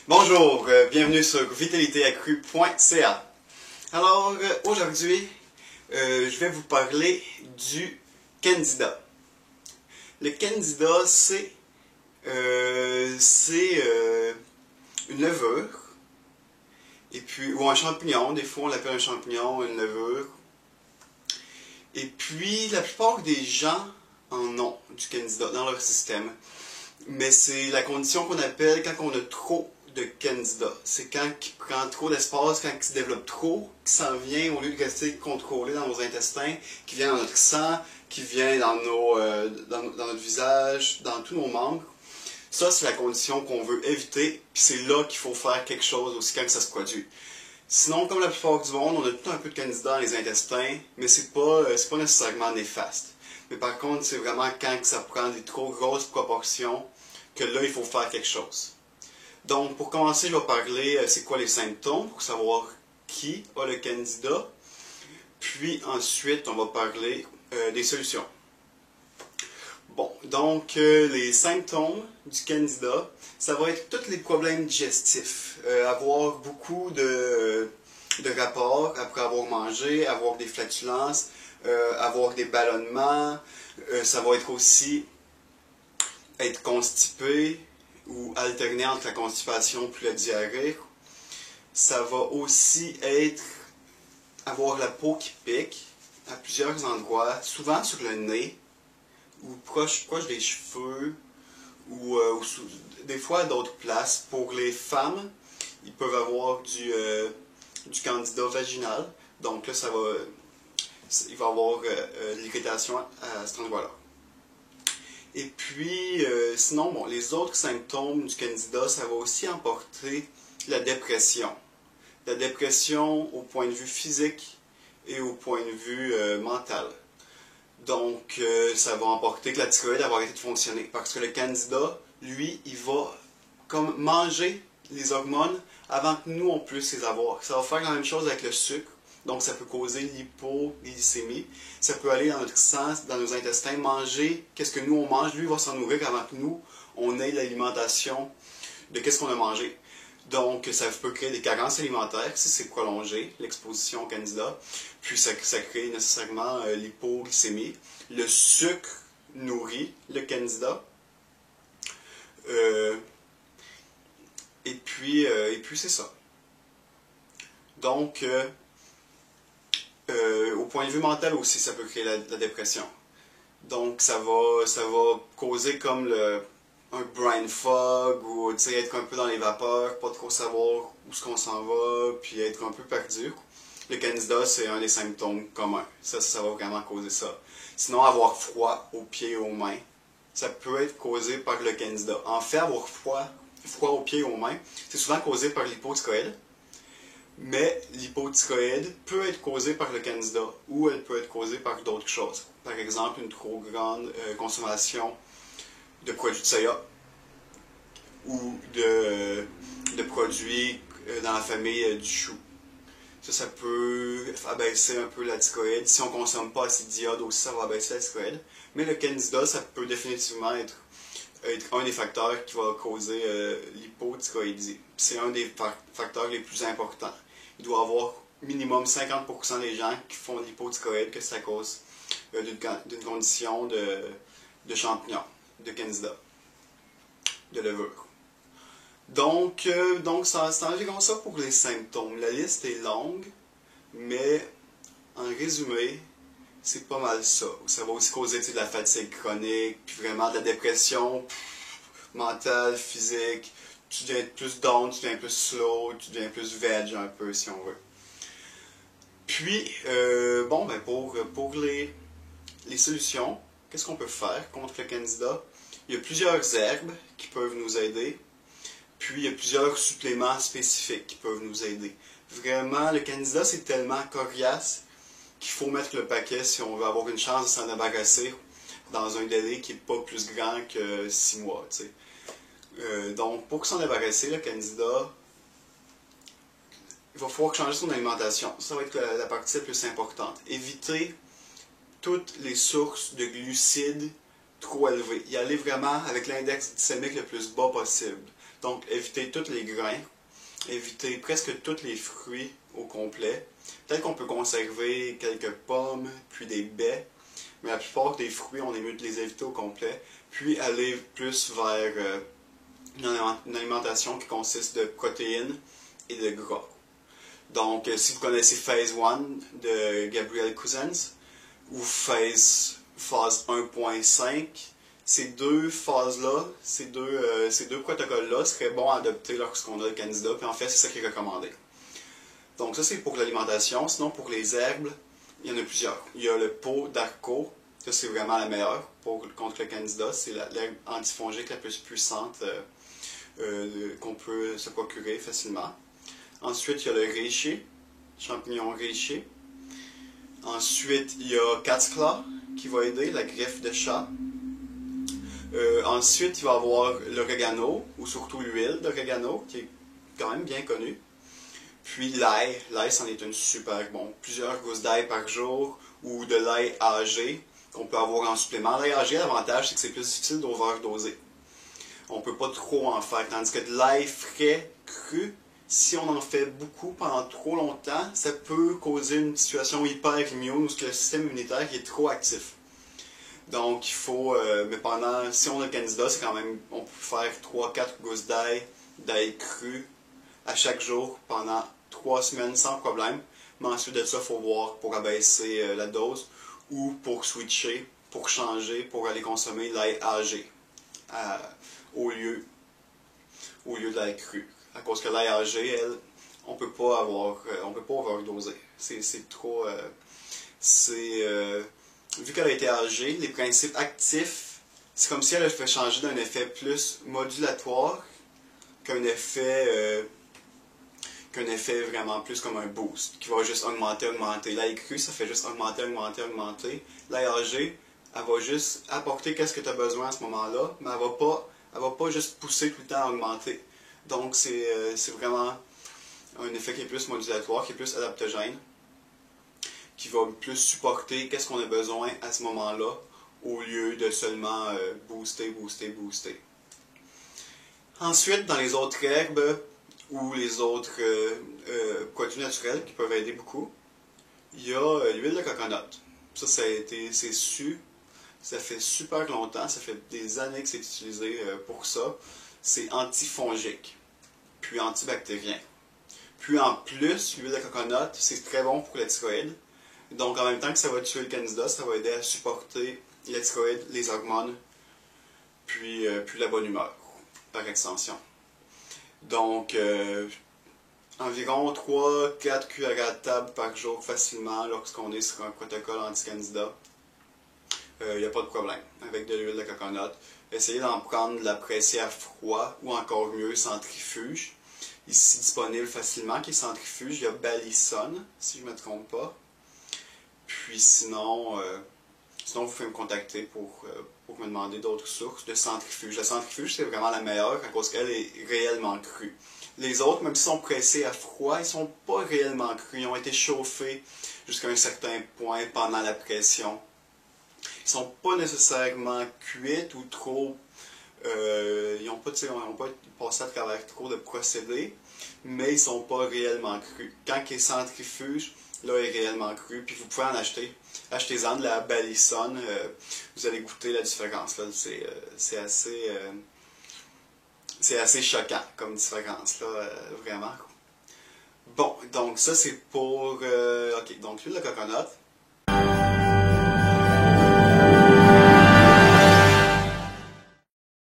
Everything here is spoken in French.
Bonjour, bienvenue sur vitalitéaccrue.ca. Alors, aujourd'hui, je vais vous parler du Candida. Le Candida, c'est une levure, et puis, ou un champignon, des fois on l'appelle un champignon, une levure. Et puis, la plupart des gens en ont du Candida dans leur système. Mais c'est la condition qu'on appelle quand on a trop de Candida. C'est quand il prend trop d'espace, quand il se développe trop, qui s'en vient au lieu de rester contrôlé dans nos intestins, qui vient dans notre sang, qui vient dans notre visage, dans tous nos membres. Ça, c'est la condition qu'on veut éviter, puis c'est là qu'il faut faire quelque chose aussi quand ça se produit. Sinon, comme la plupart du monde, on a tout un peu de Candida dans les intestins, mais c'est pas nécessairement néfaste. Mais par contre, c'est vraiment quand ça prend des trop grosses proportions que là, il faut faire quelque chose. Donc, pour commencer, je vais parler c'est quoi les symptômes, pour savoir qui a le Candida. Puis ensuite, on va parler des solutions. Bon, donc les symptômes du Candida, ça va être tous les problèmes digestifs. Avoir beaucoup de rapports après avoir mangé, avoir des flatulences, avoir des ballonnements. Ça va être aussi être constipé ou alterner entre la constipation et la diarrhée. Ça va aussi être avoir la peau qui pique à plusieurs endroits, souvent sur le nez ou proche des cheveux ou des fois à d'autres places. Pour les femmes, ils peuvent avoir du Candida vaginal. Donc là, il va y avoir de l'irritation à cet endroit-là. Et puis, sinon, bon, les autres symptômes du Candida, ça va aussi emporter la dépression. La dépression au point de vue physique et au point de vue mental. Donc, ça va emporter que la thyroïde va arrêter de fonctionner. Parce que le Candida, lui, il va comme manger les hormones avant que nous, on puisse les avoir. Ça va faire la même chose avec le sucre. Donc, ça peut causer l'hypoglycémie. Ça peut aller dans notre sang, dans nos intestins, manger qu'est-ce que nous, on mange. Lui, il va s'en nourrir avant que nous, on ait l'alimentation de qu'est-ce qu'on a mangé. Donc, ça peut créer des carences alimentaires si c'est prolongé, l'exposition au Candida. Puis, ça crée nécessairement l'hypoglycémie. Le sucre nourrit le Candida. Et puis c'est ça. Donc, au point de vue mental aussi, ça peut créer la dépression. Donc, ça va causer comme un brain fog, ou être un peu dans les vapeurs, pas trop savoir où est-ce qu'on s'en va, puis être un peu perdu. Le Candida, c'est un des symptômes communs. Ça va vraiment causer ça. Sinon, avoir froid aux pieds et aux mains, ça peut être causé par le Candida. En fait, avoir froid aux pieds et aux mains, c'est souvent causé par l'hypothyroïde. Mais l'hypothyroïde peut être causée par le Candida ou elle peut être causée par d'autres choses. Par exemple, une trop grande consommation de produits de soya ou de produits dans la famille du chou. Ça peut abaisser un peu la thyroïde. Si on ne consomme pas assez d'iode aussi, ça va abaisser la thyroïde. Mais le Candida, ça peut définitivement être un des facteurs qui va causer l'hypothyroïdie. C'est un des facteurs les plus importants. Il doit y avoir minimum 50% des gens qui font de l'hypothyroïde que c'est à cause d'une condition de champignon, de Candida, de levure. Donc c'est environ ça pour les symptômes. La liste est longue, mais en résumé, c'est pas mal ça. Ça va aussi causer de la fatigue chronique, puis vraiment de la dépression mentale, physique. Tu deviens plus down, tu deviens plus slow, tu deviens plus veg un peu si on veut. Puis, pour les solutions, qu'est-ce qu'on peut faire contre le Candida? Il y a plusieurs herbes qui peuvent nous aider. Puis, il y a plusieurs suppléments spécifiques qui peuvent nous aider. Vraiment, le Candida, c'est tellement coriace qu'il faut mettre le paquet si on veut avoir une chance de s'en débarrasser dans un délai qui n'est pas plus grand que 6 mois. Donc, pour s'en débarrasser, le Candida, il va falloir changer son alimentation. Ça va être la partie la plus importante. Éviter toutes les sources de glucides trop élevées. Y aller vraiment avec l'index glycémique le plus bas possible. Donc, évitez tous les grains, évitez presque tous les fruits au complet. Peut-être qu'on peut conserver quelques pommes, puis des baies, mais la plupart des fruits, on est mieux de les éviter au complet, puis aller plus vers une alimentation qui consiste de protéines et de gras. Donc, si vous connaissez Phase 1 de Gabriel Cousens, ou phase 1.5, ces deux phases-là, ces deux protocoles-là seraient bons à adopter lorsqu'on a le candida, puis en fait, c'est ça qui est recommandé. Donc ça, c'est pour l'alimentation. Sinon, pour les herbes, il y en a plusieurs. Il y a le pot d'Arco, ça c'est vraiment la meilleure contre le candida. C'est l'herbe antifongique la plus puissante qu'on peut se procurer facilement. Ensuite, il y a le reishi, champignon reishi. Ensuite, il y a cat's claw qui va aider, la greffe de chat. Ensuite, il va y avoir l'oregano, ou surtout l'huile d'oregano, qui est quand même bien connue. Puis l'ail, l'ail c'en est une super bon. Plusieurs gousses d'ail par jour, ou de l'ail âgé, qu'on peut avoir en supplément. L'ail âgé, l'avantage, c'est que c'est plus difficile d'overdoser. On ne peut pas trop en faire, tandis que de l'ail frais, cru, si on en fait beaucoup pendant trop longtemps, ça peut causer une situation hyper-immune où le système immunitaire est trop actif. Donc il faut, mais si on a le candida, c'est quand même, on peut faire 3-4 gousses d'ail cru à chaque jour pendant 3 semaines sans problème. Mais ensuite de ça, il faut voir pour abaisser la dose ou pour switcher, pour changer, pour aller consommer l'ail âgé au lieu de l'ail cru. À cause que l'ail âgé, elle, on peut pas overdoser. C'est trop, vu qu'elle a été âgée, les principes actifs, c'est comme si elle fait changer d'un effet plus modulatoire qu'un effet vraiment plus comme un boost, qui va juste augmenter. L'ail cru, ça fait juste augmenter. L'ail âgé, elle va juste apporter qu'est-ce que tu as besoin à ce moment-là, mais elle va pas juste pousser tout le temps à augmenter. Donc, c'est vraiment un effet qui est plus modulatoire, qui est plus adaptogène, qui va plus supporter qu'est-ce qu'on a besoin à ce moment-là, au lieu de seulement booster. Ensuite, dans les autres herbes ou les autres produits naturels qui peuvent aider beaucoup, il y a l'huile de coconut. Ça c'est su, ça fait super longtemps, ça fait des années que c'est utilisé pour ça. C'est antifongique, puis antibactérien. Puis en plus, l'huile de coconut, c'est très bon pour la thyroïde. Donc en même temps que ça va tuer le candida, ça va aider à supporter la thyroïde, les hormones, puis la bonne humeur, par extension. Donc, environ 3-4 cuillères à table par jour facilement lorsqu'on est sur un protocole anti-candida. Il n'y a pas de problème avec de l'huile de coconut. Essayez d'en prendre de la pressée à froid ou encore mieux centrifuge. Ici disponible facilement, qui est centrifuge, il y a Balison, si je ne me trompe pas. Puis sinon vous pouvez me contacter pour me demander d'autres sources de centrifuge. La centrifuge, c'est vraiment la meilleure à cause qu'elle est réellement crue. Les autres, même s'ils sont pressés à froid, ils ne sont pas réellement crus. Ils ont été chauffés jusqu'à un certain point pendant la pression. Ils ne sont pas nécessairement cuits ou trop... ils n'ont pas passé à travers trop de procédés, mais ils ne sont pas réellement crus. Quand il est centrifuge, là, il est réellement cru, puis vous pouvez en acheter. Achetez-en de la Balison, vous allez goûter la différence. C'est assez choquant comme différence, là, vraiment. Bon, donc ça c'est pour... ok, donc l'huile de coconut.